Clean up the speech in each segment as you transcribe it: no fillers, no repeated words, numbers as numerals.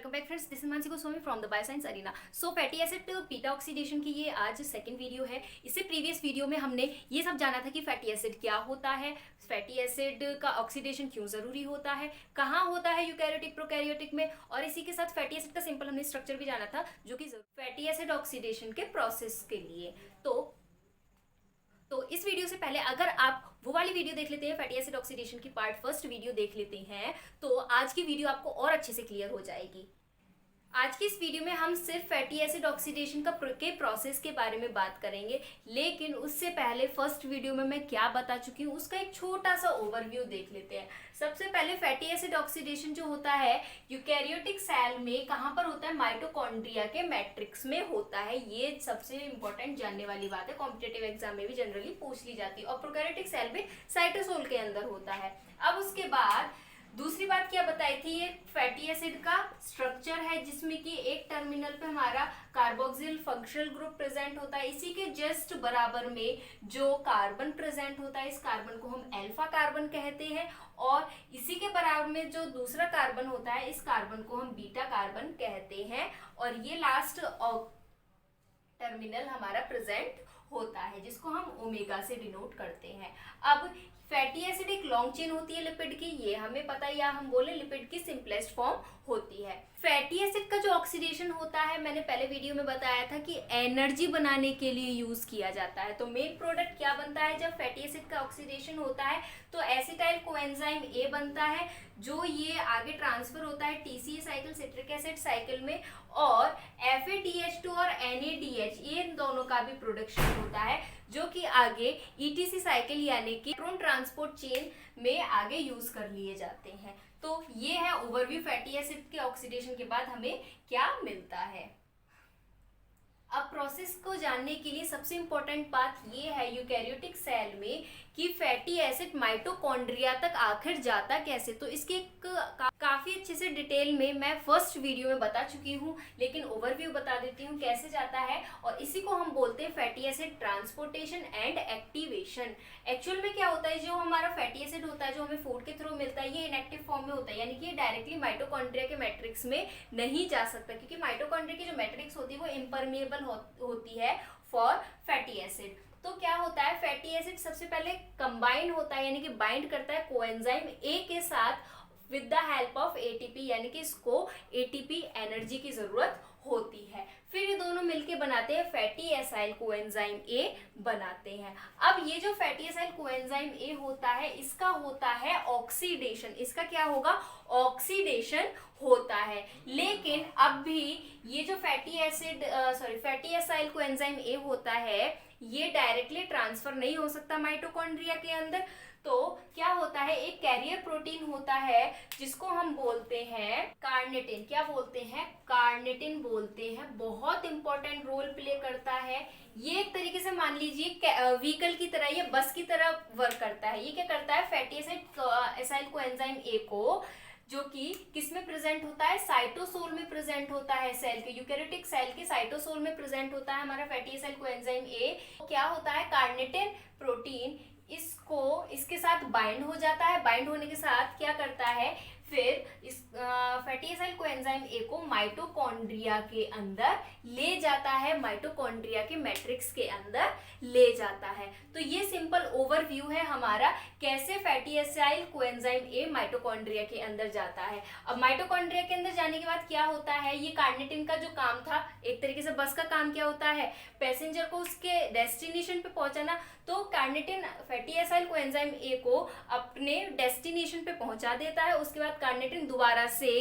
Welcome back friends, this is Mansi Goswami from the bioscience arena. So fatty acid beta oxidation की ये आज second video है। इससे previous video में हमने ये सब जाना था कि फैटी एसिड क्या होता है, फैटी एसिड का ऑक्सीडेशन क्यों जरूरी होता है, कहाँ होता है यूकैरियोटिक प्रोकैरियोटिक में, और इसी के साथ फैटी एसिड का सिंपल हमने स्ट्रक्चर भी जाना था जो कि फैटी एसिड ऑक्सीडेशन के प्रोसेस के लिए। तो इस वीडियो से पहले अगर आप वो वाली वीडियो देख लेते हैं, फैटी एसिड ऑक्सीडेशन की पार्ट फर्स्ट वीडियो देख लेते हैं, तो आज की वीडियो आपको और अच्छे से क्लियर हो जाएगी। आज की इस वीडियो में हम सिर्फ फैटी एसिड ऑक्सीडेशन के प्रोसेस के बारे में बात करेंगे, लेकिन उससे पहले फर्स्ट वीडियो में मैं क्या बता चुकी हूँ उसका एक छोटा सा ओवरव्यू देख लेते हैं। सबसे पहले फैटी एसिड ऑक्सीडेशन जो होता है यूकैरियोटिक सेल में कहाँ पर होता है, माइटोकॉन्ड्रिया के मैट्रिक्स में होता है। ये सबसे इंपॉर्टेंट जानने वाली बात है, कॉम्पिटिटिव एग्जाम में भी जनरली पूछ ली जाती है। और प्रोकैरियोटिक सेल में साइटोसोल के अंदर होता है। अब उसके बाद दूसरी बात क्या बताई थी, ये फैटी एसिड का स्ट्रक्चर है जिसमें कि एक टर्मिनल पे हमारा कार्बोक्सिल फंक्शनल ग्रुप प्रेजेंट होता है। इसी के जस्ट बराबर में जो कार्बन प्रेजेंट होता है, इस कार्बन को हम अल्फा कार्बन कहते हैं, और इसी के बराबर में जो दूसरा कार्बन होता है, इस कार्बन को हम बीटा कार्बन कहते हैं। और ये लास्ट टर्मिनल हमारा प्रेजेंट होता है जिसको हम ओमेगा से डिनोट करते हैं। अब फैटी एसिड एक लॉन्ग चेन होती है लिपिड की, ये हमें पता है, या हम बोले लिपिड की सिंपलेस्ट फॉर्म होती है। फैटी एसिड का जो ऑक्सीडेशन होता है, मैंने पहले वीडियो में बताया था कि एनर्जी बनाने के लिए यूज किया जाता है। तो मेन प्रोडक्ट क्या बनता है जब फैटी एसिड का ऑक्सीडेशन होता है, तो एसिटाइल कोएंजाइम ए बनता है, जो ये आगे ट्रांसफर होता है TCA cycle, citric acid cycle में, और FADH2 और NADH ये दोनों का भी प्रोडक्शन होता है, जो कि आगे ETC साइकिल यानी कि इलेक्ट्रॉन ट्रांसपोर्ट चेन में आगे यूज कर लिए जाते हैं। तो ये है ओवरव्यू फैटी एसिड के ऑक्सीडेशन के बाद हमें क्या मिलता है। अब प्रोसेस को जानने के लिए सबसे इंपॉर्टेंट बात ये है यूकैरियोटिक सेल में कि फैटी एसिड माइटोकॉन्ड्रिया तक आखिर जाता कैसे। तो इसके काफी अच्छे से डिटेल में मैं फर्स्ट वीडियो में बता चुकी हूँ, लेकिन ओवरव्यू बता देती हूँ कैसे जाता है। और इसी को हम बोलते हैं fatty acid transportation and activation. Actual में क्या होता है, जो हमारा फैटी एसिड होता है जो हमें फूड के थ्रू मिलता है, ये इनएक्टिव फॉर्म में होता है, यानी कि ये डायरेक्टली माइटोकॉन्ड्रिया के मैट्रिक्स में नहीं जा सकता, क्योंकि माइटोकॉन्ड्रिया की जो मैट्रिक्स होती है वो इम्परमिएबल होती है फॉर फैटी एसिड। तो क्या होता है, फैटी एसिड सबसे पहले कंबाइन होता है, यानी कि बाइंड करता है कोएंजाइम ए के साथ with the help of ATP, यानी कि इसको एटीपी एनर्जी की जरूरत होती है। फिर ये दोनों मिलके बनाते हैं फैटी एसाइल कोएंजाइम ए बनाते हैं। अब ये जो फैटी एसाइल कोएंजाइम ए होता है, इसका होता है ऑक्सीडेशन। इसका क्या होगा, ऑक्सीडेशन होता है। लेकिन अब भी ये जो फैटी एसाइल कोएंजाइम ए होता है, ये डायरेक्टली ट्रांसफर नहीं हो सकता माइटोकॉन्ड्रिया के अंदर। तो क्या होता है, एक कैरियर प्रोटीन होता है जिसको हम बोलते हैं कार्निटिन। क्या बोलते हैं, कार्निटिन बोलते हैं। बहुत इंपॉर्टेंट रोल प्ले करता है ये। एक तरीके से मान लीजिए व्हीकल की तरह, ये बस की तरह वर्क करता है। ये क्या करता है, फैटी एसाइल कोएंजाइम ए को, जो कि किस में प्रेजेंट होता है, साइटोसोल में प्रेजेंट होता है, सेल के यूकैरियोटिक सेल के साइटोसोल में प्रेजेंट होता है हमारा फैटी एसाइल कोएंजाइम ए। क्या होता है, कार्निटिन प्रोटीन इसके साथ बाइंड हो जाता है। बाइंड होने के साथ क्या करता है, फिर इस फैटी एसाइल कोएंजाइम ए को माइटोकॉन्ड्रिया के अंदर ले जाता है, माइटोकॉन्ड्रिया के मैट्रिक्स के अंदर ले जाता है। तो ये सिंपल ओवरव्यू है हमारा, कैसे फैटी एसाइल कोएंजाइम ए माइटोकॉन्ड्रिया के अंदर जाता है। अब माइटोकॉन्ड्रिया के अंदर जाने के बाद क्या होता है, ये कार्निटिन का जो काम था, एक तरीके से बस का काम क्या होता है, पैसेंजर को उसके डेस्टिनेशन पे पहुंचाना। तो कार्निटिन फैटी एसाइल कोएंजाइम ए को अपने डेस्टिनेशन पे पहुंचा देता है। उसके बाद कार्निटिन दोबारा से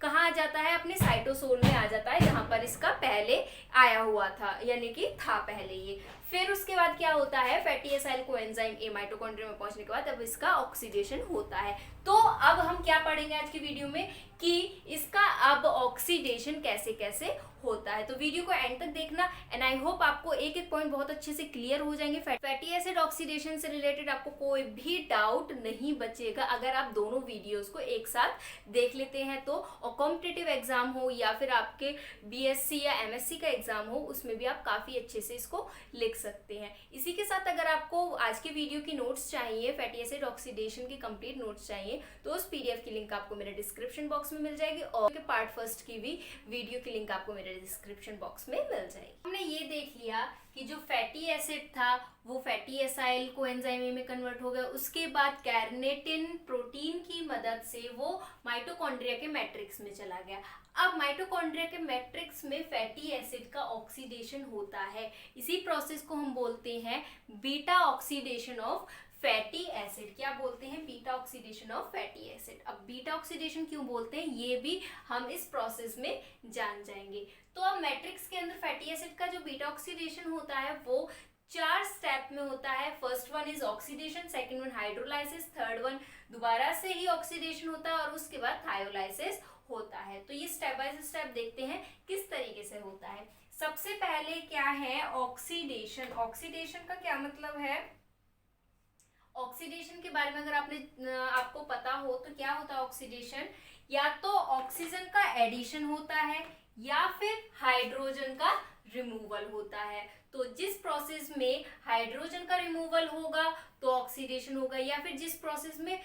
कहाँ आ जाता है, अपने साइटोसोल में आ जाता है, जहां पर इसका पहले आया हुआ था, यानी कि था पहले ये। फिर उसके बाद क्या होता है, फैटी एसाइल कोएंजाइम ए माइटोकॉन्ड्रिया में पहुंचने के बाद अब इसका ऑक्सीडेशन होता है। तो अब हम क्या पढ़ेंगे आज की वीडियो में कि इसका अब ऑक्सीडेशन कैसे कैसे होता है। तो वीडियो को एंड तक देखना, एंड आई होप आपको एक एक पॉइंट बहुत अच्छे से क्लियर हो जाएंगे। फैटी एसिड ऑक्सीडेशन से रिलेटेड आपको कोई भी डाउट नहीं बचेगा अगर आप दोनों वीडियोस को एक साथ देख लेते हैं तो। और कॉम्पिटिटिव एग्जाम हो या फिर आपके BSc या MSc का एग्जाम हो, उसमें भी आप काफी अच्छे से इसको लिख सकते हैं। इसी के साथ अगर आपको आज के वीडियो की नोट्स चाहिए, फैटी एसिड ऑक्सीडेशन की कंप्लीट नोट्स चाहिए, तो उस PDF की लिंक आपको मेरे डिस्क्रिप्शन बॉक्स में मिल जाएगी, और पार्ट फर्स्ट की भी वीडियो की लिंक आपको मेरे डिस्क्रिप्शन बॉक्स में मिल जाएगी। हमने ये देख लिया कि जो फैटी एसिड था वो फैटी एसाइल कोएंजाइम ए में कन्वर्ट हो गया। उसके बाद कैर्नेटिन प्रोटीन की मदद से वो माइटोकॉन्ड्रिया के मैट्रिक्स में चला गया। अब माइटोकॉन्ड्रिया के मैट्रिक्स में फैटी एसिड का ऑक्सीडेशन होता है। इसी प्रोसेस को हम बोलते हैं beta oxidation of fatty acid. क्या बोलते हैं? Beta oxidation of fatty acid. अब बीटा ऑक्सीडेशन क्यों बोलते हैं ये भी हम इस प्रोसेस में जान जाएंगे। तो अब मैट्रिक्स के अंदर फैटी एसिड का जो बीटा ऑक्सीडेशन होता है वो 4 स्टेप में होता है। First one is oxidation, second one hydrolysis, third one दोबारा से ही ऑक्सीडेशन होता है और उसके बाद थायोलाइसिस होता है। तो ये स्टेप बाय स्टेप देखते हैं किस तरीके से होता है। सबसे पहले क्या है? ऑक्सीडेशन। ऑक्सीडेशन का क्या मतलब है? ऑक्सीडेशन के बारे में अगर आपको पता हो तो क्या होता है ऑक्सीडेशन? या तो ऑक्सीजन का एडिशन होता है या फिर हाइड्रोजन का रिमूवल होता है। तो जिस प्रोसेस में हाइड्रोजन का रिमूवल होगा तो ऑक्सीडेशन होगा, या फिर जिस प्रोसेस में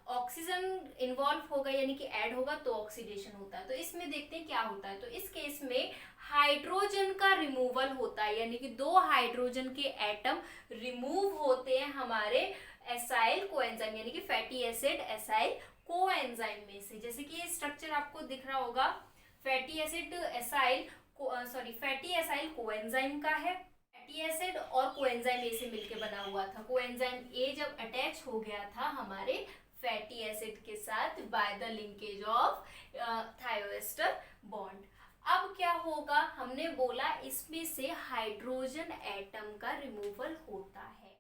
ऑक्सीजन इन्वॉल्व होगा यानी कि ऐड होगा तो ऑक्सीडेशन होता है। तो इसमें देखते हैं क्या होता है। तो इस केस में हाइड्रोजन का रिमूवल होता है, यानी कि 2 हाइड्रोजन के एटम रिमूव होते हैं हमारे एसाइल कोएंजाइम यानी कि फैटी एसिड एसाइल कोएंजाइम में से। जैसे कि ये स्ट्रक्चर आपको दिख रहा होगा, fatty acid fatty acyl coenzyme का है। फैटी एसिड और कोएंजाइम ए से मिलकर बना हुआ था। कोएंजाइम ए जब अटैच हो गया था हमारे फैटी एसिड के साथ by the linkage of thioester bond. अब क्या होगा? हमने बोला इसमें से हाइड्रोजन एटम का रिमूवल होता है।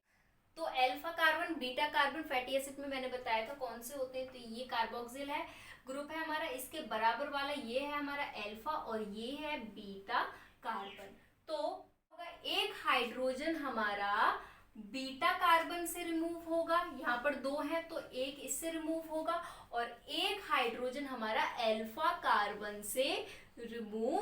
तो alpha carbon, beta carbon fatty acid में मैंने बताया था कौन से होते हैं। तो ये कार्बोक्सिल है ग्रुप है हमारा, इसके बराबर वाला ये है हमारा अल्फा और ये है बीटा कार्बन। तो एक हाइड्रोजन हमारा बीटा कार्बन से रिमूव होगा, यहाँ पर 2 है तो एक इससे रिमूव होगा, और एक हाइड्रोजन हमारा अल्फा कार्बन से रिमूव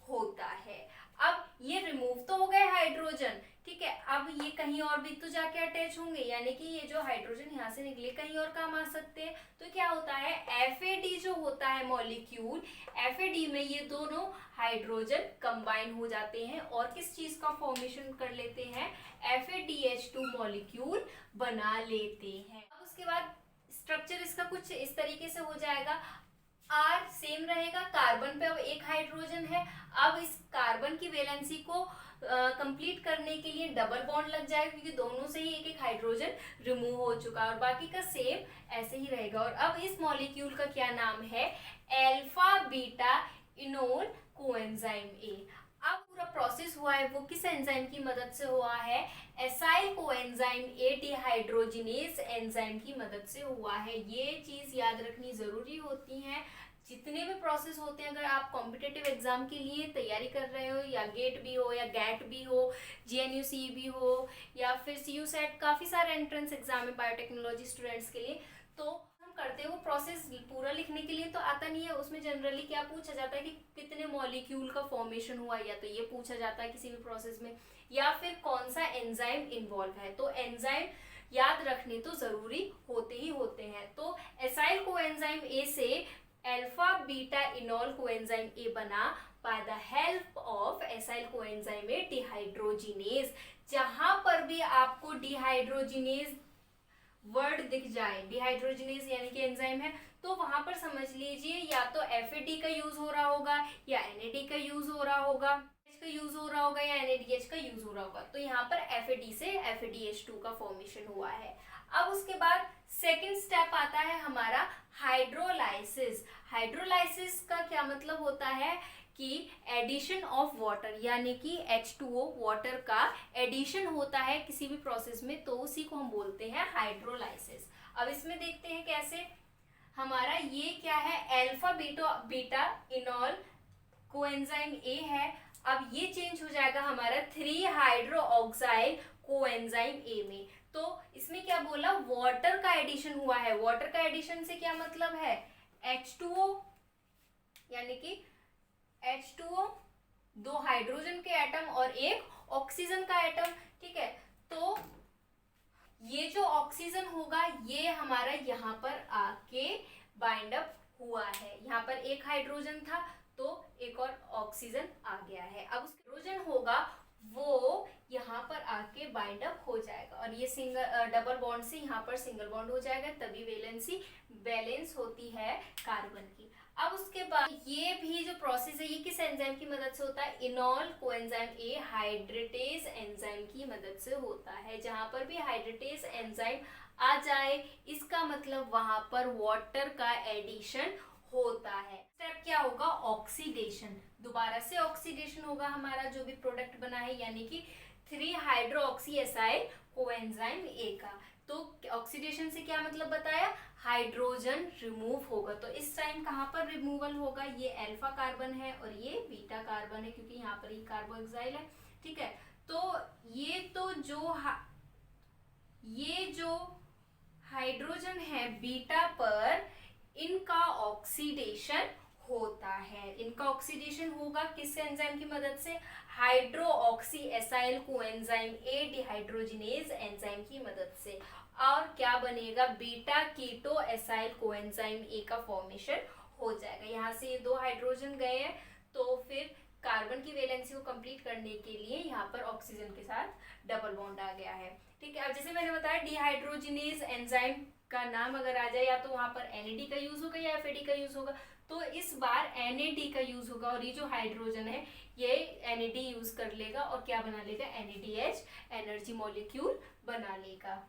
होता है। अब ये रिमूव तो हो गए हाइड्रोजन, ठीक है। अब ये कहीं और भी तो जाके अटैच होंगे, यानी कि ये जो हाइड्रोजन यहाँ से निकले कहीं और काम आ सकते हैं। तो क्या होता है? FAD जो होता है मॉलिक्यूल, FAD में ये दोनों हाइड्रोजन कंबाइन हो जाते हैं और किस चीज का फॉर्मेशन कर लेते हैं? FADH2 मॉलिक्यूल बना लेते हैं। अब उसके बाद स्ट्रक्चर इसका कुछ इस तरीके से हो जाएगा। R सेम रहेगा, कार्बन पे अब एक हाइड्रोजन है। अब इस कार्बन की वैलेंसी को कंप्लीट करने के लिए डबल बॉन्ड लग जाएगा क्योंकि दोनों से ही एक एक हाइड्रोजन रिमूव हो चुका है, और बाकी का सेम ऐसे ही रहेगा। और अब इस मॉलिक्यूल का क्या नाम है? अल्फा बीटा इनोल कोएंजाइम ए। अब पूरा प्रोसेस हुआ है वो किस एंजाइम की मदद से हुआ है? Acyl coenzyme A dehydrogenase enzyme की मदद से हुआ है। ये चीज याद रखनी जरूरी होती है। जितने भी प्रोसेस होते हैं, अगर आप कॉम्पिटिटिव एग्जाम के लिए तैयारी कर रहे हो, या गेट भी हो या गैट भी हो, GNU-C भी हो, या फिर CU-SET, काफी सारे एंट्रेंस एग्जाम है बायोटेक्नोलॉजी स्टूडेंट्स के लिए, तो हम करते हैं वो प्रोसेस पूरा लिखने के लिए तो आता नहीं है। उसमें जनरली क्या पूछा जाता है कि कितने मॉलिक्यूल का फॉर्मेशन हुआ, या तो ये पूछा जाता है किसी भी प्रोसेस में, या फिर कौन सा एंजाइम इन्वॉल्व है। तो एंजाइम याद रखने तो जरूरी होते ही होते हैं। तो एसाइल कोएंजाइम ए से alpha beta enol coenzyme A बना by the help of acyl coenzyme A dehydrogenase. जहां पर भी आपको डिहाइड्रोजिनेज वर्ड दिख जाए, डिहाइड्रोजिनेज यानी कि एंजाइम है, तो वहां पर समझ लीजिए या तो FAD का यूज हो रहा होगा, या NAD का यूज हो रहा होगा, का यूज हो रहा होगा, या NADH का यूज हो रहा होगा। तो यहाँ पर FAD से FADH2 का फॉर्मेशन हुआ है। अब उसके बाद सेकेंड स्टेप आता है हमारा हाइड्रोलाइसिस। हाइड्रोलाइसिस का क्या मतलब होता है कि एडिशन ऑफ वाटर, यानी कि H2O वाटर का एडिशन होता है किसी भी प्रोसेस में, तो उसी को हम बोलते हैं हाइड्रोलाइसिस। अब इसमें देखते हैं कैसे। हमारा ये क्या है? अल्फा बीटा इनोल कोएंजाइम ए है। अब ये चेंज हो जाएगा हमारा 3 हाइड्रोक्साइल कोएंजाइम ए में। तो इसमें क्या बोला? वाटर का एडिशन हुआ है। वाटर का एडिशन से क्या मतलब है? H2O, यानी कि H2O, 2 हाइड्रोजन के एटम और एक ऑक्सीजन का एटम, ठीक है। तो ये जो ऑक्सीजन होगा ये हमारा यहाँ पर आके बाइंड अप हुआ है। यहाँ पर एक हाइड्रोजन था तो एक और ऑक्सीजन आ गया है। अब उसका हाइड्रोजन होगा वो यहाँ पर आके बाइंड अप हो जाएगा और ये सिंगल डबल बॉन्ड से यहाँ पर सिंगल बॉन्ड हो जाएगा, तभी वैलेंसी बैलेंस होती है कार्बन की। अब उसके बाद ये भी जो प्रोसेस है ये किस एंजाइम की मदद से होता है? इनॉल कोएंजाइम ए हाइड्रेटेज एंजाइम की मदद से होता है। जहां पर भी हाइड्रेटेज एंजाइम आ जाए इसका मतलब वहां पर वाटर का एडिशन होता है। स्टेप क्या होगा? ऑक्सीडेशन। दोबारा से ऑक्सीडेशन होगा हमारा जो भी प्रोडक्ट बना है, यानी कि 3 hydro oxy acyl coenzyme A का। तो ऑक्सीडेशन से क्या मतलब बताया? हाइड्रोजन रिमूव होगा। तो इस टाइम कहाँ पर रिमूवल होगा? ये अल्फा कार्बन है और ये बीटा कार्बन है, क्योंकि यहाँ पर ये कार्बोक्सिल है। ठीक है, तो ये जो हाइड्रोजन है बीटा पर, इनका ऑक्सीडेशन होता है। इनका ऑक्सीडेशन होगा किस एंजाइम की मदद से? Hydroxyacyl coenzyme A dehydrogenase enzyme की मदद से। और क्या बनेगा? Beta ketoacyl coenzyme A का फॉर्मेशन हो जाएगा। यहाँ से ये 2 हाइड्रोजन गए हैं, तो फिर कार्बन की वैलेंसी को कंप्लीट करने के लिए यहाँ पर ऑक्सीजन के साथ डबल बॉन्ड आ गया है। ठीक है, अब जैसे मैंने बताया डिहाइड्रोजिनेज एंजाइम का नाम अगर आ जाए, या तो वहाँ पर NAD का यूज होगा या FAD का यूज होगा। तो इस बार NAD का यूज होगा और ये जो हाइड्रोजन है ये NAD यूज कर लेगा और क्या बना लेगा? NADH एनर्जी मॉलिक्यूल बना लेगा।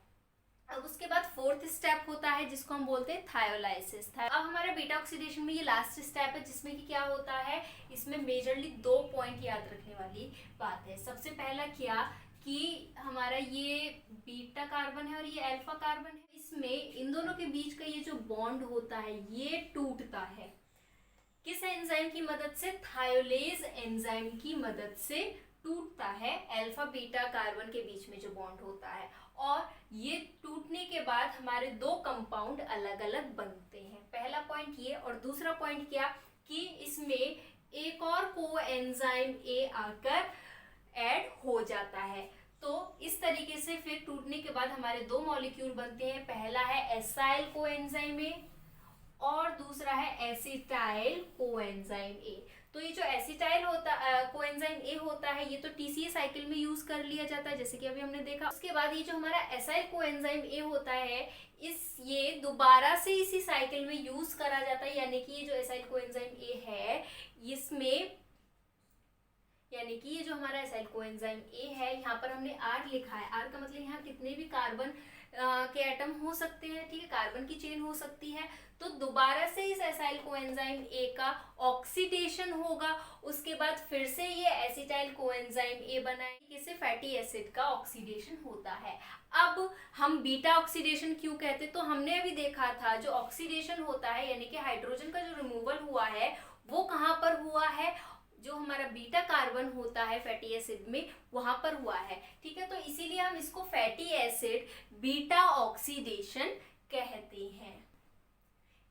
अब उसके बाद 4th स्टेप होता है जिसको हम बोलते हैं थायोलाइसिस। अब हमारा बीटा ऑक्सीडेशन में ये लास्ट स्टेप है, जिसमें कि क्या होता है, इसमें मेजरली 2 पॉइंट याद रखने वाली बात है। सबसे पहला क्या कि हमारा ये बीटा कार्बन है और ये अल्फा कार्बन है, इसमें इन दोनों के बीच का ये जो बॉन्ड होता है ये टूटता है। किस एंजाइम की मदद से? थायोलेज एंजाइम की मदद से टूटता है अल्फा बीटा कार्बन के बीच में जो बॉन्ड होता है। और ये टूटने के बाद हमारे 2 कंपाउंड अलग अलग बनते हैं। पहला पॉइंट ये, और दूसरा पॉइंट क्या कि इसमें एक और कोएंजाइम ए आकर ऐड हो जाता है। तो इस तरीके से फिर टूटने के बाद हमारे 2 मॉलिक्यूल बनते हैं। पहला है एसाइल कोएंजाइम ए और दूसरा है एसिटाइल कोएंजाइम ए। तो ये जो एसिटाइल कोएंजाइम ए होता है ये तो TCA साइकिल में यूज कर लिया जाता है, जैसे कि अभी हमने देखा। उसके बाद ये जो हमारा एसाइल कोएंजाइम ए होता है ये दोबारा से इसी साइकिल में यूज करा जाता है, यानी कि ये जो एसाइल कोएंजाइम ए है इसमें, यानी कि ये जो हमारा एसाइल कोएंजाइम ए है, यहाँ पर हमने R लिखा है। R का मतलब यहाँ कितने भी कार्बन के एटम हो सकते हैं। ठीक है, कार्बन की चेन हो सकती है। तो दोबारा से इस एसाइल कोएंजाइम ए का ऑक्सीडेशन होगा, उसके बाद फिर से ये एसिटाइल कोएंजाइम ए बनाएंगे, इससे फैटी एसिड का ऑक्सीडेशन होता है। अब हम बीटा ऑक्सीडेशन क्यों कहते हैं? तो हमने अभी देखा था जो ऑक्सीडेशन होता है, यानी कि हाइड्रोजन का जो रिमूवल हुआ है वो कहाँ पर हुआ है? जो हमारा बीटा कार्बन होता है फैटी एसिड में वहां पर हुआ है। ठीक है, तो इसीलिए हम इसको फैटी एसिड बीटा ऑक्सीडेशन कहते हैं।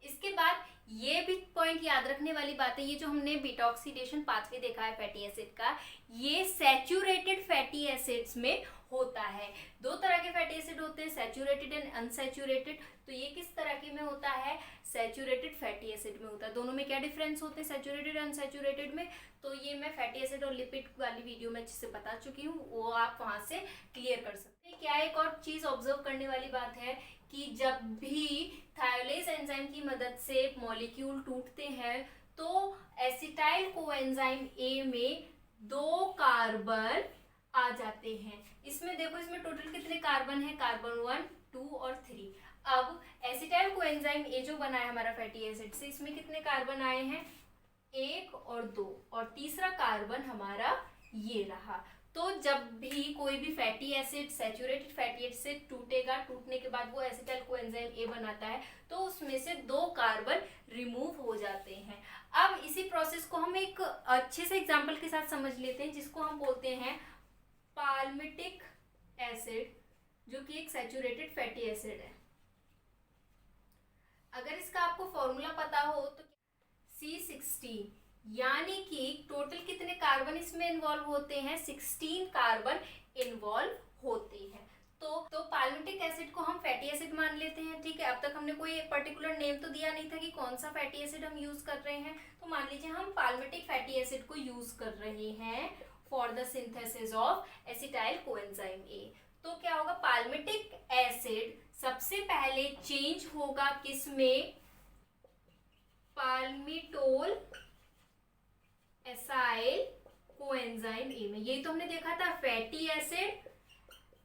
इसके बाद ये भी पॉइंट याद रखने वाली बात है, ये जो हमने बीटा ऑक्सीडेशन पाथवे देखा है फैटी एसिड का, ये सैचुरेटेड फैटी एसिड्स में होता है। 2 तरह के फैटी एसिड होते हैं, सैचुरेटेड एंड अनसैचुरेटेड। तो ये किस तरह के में होता है? सैचुरेटेड फैटी एसिड में होता है। दोनों में क्या डिफरेंस होते हैं सैचुरेटेड अनसैचुरेटेड में? तो ये मैं फैटी एसिड और लिपिड वाली वीडियो में अच्छे से बता चुकी हूँ, वो आप वहां से क्लियर कर सकते हैं। क्या एक और चीज ऑब्जर्व करने वाली बात है कि जब भी थायोलेज एंजाइम की मदद से मॉलिक्यूल टूटते हैं तो एसिटाइल कोएंजाइम ए में 2 कार्बन आ जाते हैं। इसमें देखो, इसमें टोटल कितने कार्बन है? कार्बन 1, 2 और 3। अब एसिटाइल कोएंजाइम ए जो बना है हमारा फैटी एसिड से, इसमें कितने कार्बन आए हैं? 1 और 2, और तीसरा कार्बन हमारा ये रहा। तो जब भी कोई भी fatty acid saturated fatty acid टूटेगा, टूटने के बाद वो एसिटाइल कोएंजाइम ए बनाता है, तो उसमें से 2 कार्बन रिमूव हो जाते हैं। अब इसी प्रोसेस को हम एक अच्छे से एग्जांपल के साथ समझ लेते हैं, जिसको हम बोलते हैं पाल्मिटिक एसिड, जो कि एक सैचुरेटेड फैटी एसिड है। अगर इसका आपको फॉर्मूला पता हो तो C16, यानी कि टोटल कितने कार्बन इसमें इन्वॉल्व होते हैं? 16 कार्बन इन्वॉल्व होते हैं। तो तो पाल्मिटिक एसिड को हम फैटी एसिड मान लेते हैं, ठीक है। अब तक हमने कोई एक पर्टिकुलर नेम तो दिया नहीं था कि कौन सा फैटी एसिड हम यूज कर रहे हैं, तो मान लीजिए हम पाल्मिटिक फैटी एसिड को यूज कर रहे हैं for the synthesis of acetyl coenzyme A. तो क्या होगा, पाल्मिटिक एसिड सबसे पहले चेंज होगा किसमें, पाल्मिटोल एसाइल कोएंजाइम ए में। ये तो हमने देखा था फैटी एसिड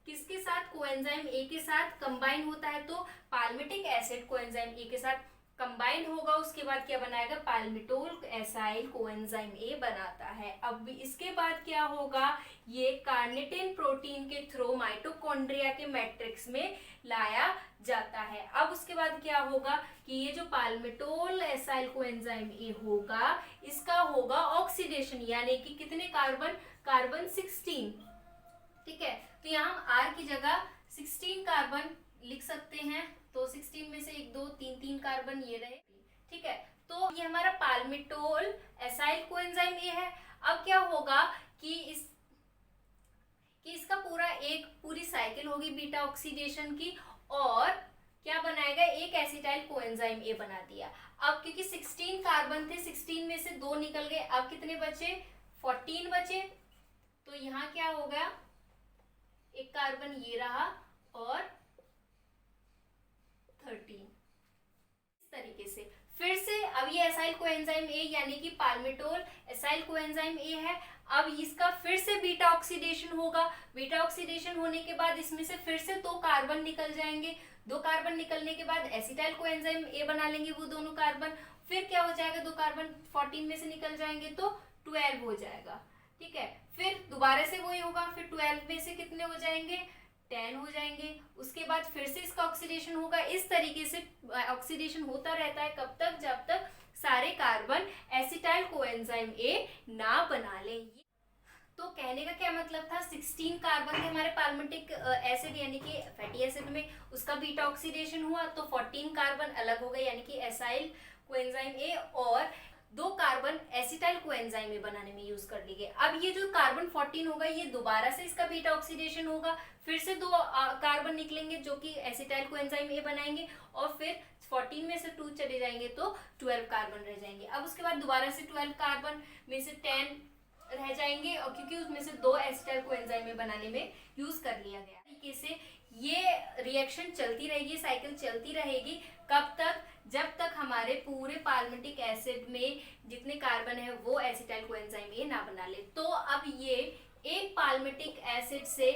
किसके साथ, कोएंजाइम ए के साथ कंबाइन होता है, तो पाल्मिटिक एसिड कोएंजाइम ए के साथ कंबाइन होगा, उसके बाद क्या बनाएगा, पाल्मिटोल एसाइल कोएंजाइम ए बनाता है। अब इसके बाद क्या होगा, ये कार्निटिन प्रोटीन के थ्रू माइटोकॉन्ड्रिया के मैट्रिक्स में लाया जाता है। अब उसके बाद क्या होगा कि ये जो पाल्मिटोल एसाइल कोएंजाइम ए होगा, इसका होगा ऑक्सीडेशन, यानी कि कितने कार्बन, कार्बन 16, ठीक है। तो यहाँ हम आर की जगह 16 कार्बन लिख सकते हैं, तो 16 में से 1 2 3 3 कार्बन ये रहे, ठीक है। तो ये हमारा पाल्मिटोल एसाइल कोएंजाइम ए है। अब क्या होगा कि इसका पूरी साइकिल होगी बीटा ऑक्सीडेशन की, और क्या बनाएगा, एक एसिटाइल कोएंजाइम ए बना दिया। अब क्योंकि 16 कार्बन थे, 16 में से 2 निकल गए, अब कितने बचे, 14 बचे। तो यहाँ क्या होगा, एक कार्बन ये रहा और 13, इस तरीके से। फिर से अब ये एसाइल कोएंजाइम ए यानी कि पाल्मिटोल एसाइल कोएंजाइम ए है, अब इसका फिर से बीटा ऑक्सीडेशन होगा। बीटा ऑक्सीडेशन होने के बाद इसमें से फिर से 2 कार्बन निकल जाएंगे, 2 कार्बन निकलने के बाद एसिटाइल कोएंजाइम ए बना लेंगे वो दोनों कार्बन। फिर क्या हो जाएगा, 2 कार्बन 14 में से निकल जाएंगे तो 12 हो जाएगा, ठीक है। फिर दोबारा से वही होगा, फिर 12 में से कितने हो जाएंगे, 10 हो जाएंगे। उसके बाद फिर से इसका ऑक्सीडेशन होगा। इस तरीके से ऑक्सीडेशन होता रहता है, कब तक, जब तक सारे कार्बन एसिटाइल कोएंजाइम ए ना बना लें। तो कहने का क्या मतलब था, 16 कार्बन थे हमारे पाल्मिटिक एसिड यानी कि फैटी एसिड में, उसका बीटा ऑक्सीडेशन हुआ तो 14 कार्बन अलग हो गए यानी कि एसाइल कोएंजाइम ए, और 2 कार्बन एसिटाइल कोएंजाइम ए बनाने में यूज कर ली गई। अब ये जो कार्बन 14 होगा, ये दोबारा से इसका बीटा ऑक्सीडेशन होगा, फिर से 2 कार्बन निकलेंगे जो कि एसिटाइल कोएंजाइम ए बनाएंगे, और फिर 14 में से 2 चले जाएंगे तो 12 कार्बन रह जाएंगे। अब उसके बाद दोबारा से 12 कार्बन में से 10 रह जाएंगे, और क्योंकि उसमें से 2 एसिटाइल कोएंजाइम ए बनाने में यूज कर लिया गया। तरीके से ये रिएक्शन चलती रहेगी, साइकिल चलती रहेगी, कब तक, जब तक हमारे पूरे पाल्मिटिक एसिड में जितने कार्बन है वो एसिटाइल कोएंजाइम ए ना बना ले। तो अब ये एक पाल्मिटिक एसिड से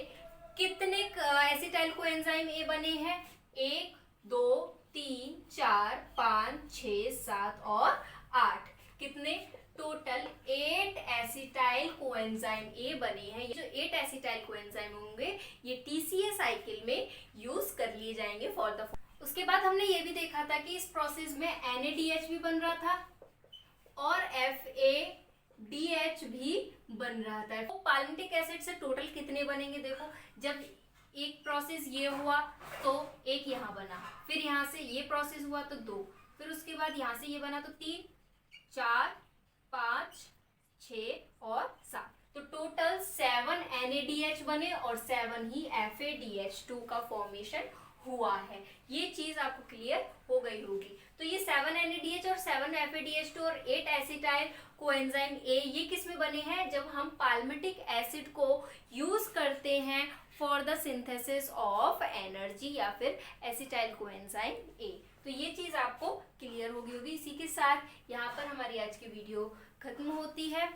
कितने एसिटाइल कोएंजाइम ए बने हैं, 1 2 3 4 5 6 7 और 8, कितने, टोटल 8 एसिटाइल कोएंजाइम ए बने हैं। ये जो 8 एसिटाइल कोएंजाइम होंगे ये टीसीए साइकिल में यूज कर लिए जाएंगे फॉर द। उसके बाद हमने ये भी देखा था कि इस प्रोसेस में NADH भी बन रहा था और FADH भी बन रहा था। तो पाल्मिटिक एसिड से टोटल कितने बनेंगे, देखो, जब एक प्रोसेस ये हुआ तो एक यहाँ बना, फिर यहाँ से ये प्रोसेस हुआ तो 2, फिर उसके बाद यहाँ से ये बना तो 3 4 5 6 और 7, तो टोटल 7 NADH बने और 7 ही FADH2 का फॉर्मेशन हुआ है। ये चीज आपको क्लियर हो गई होगी। तो ये 7 NADH और 7 FADH2 और 8 एसिटाइल कोएंजाइम ए ये किस में बने हैं, जब हम पाल्मिटिक एसिड को यूज करते हैं for the synthesis of energy या फिर एसिटाइल कोएंजाइम ए। तो ये चीज आपको क्लियर होगी। इसी के साथ यहाँ पर हमारी आज की वीडियो खत्म होती है।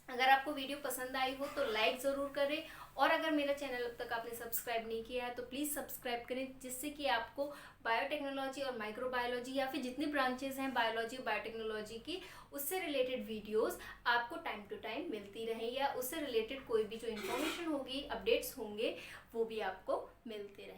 अगर आपको वीडियो पसंद आई हो तो लाइक ज़रूर करें, और अगर मेरा चैनल अब तक आपने सब्सक्राइब नहीं किया है तो प्लीज़ सब्सक्राइब करें, जिससे कि आपको बायोटेक्नोलॉजी और माइक्रोबायोलॉजी या फिर जितनी ब्रांचेस हैं बायोलॉजी और बायोटेक्नोलॉजी की, उससे रिलेटेड वीडियोस आपको टाइम टू टाइम मिलती रहे, या उससे रिलेटेड कोई भी जो इन्फॉर्मेशन होगी, अपडेट्स होंगे, वो भी आपको मिलते रहे।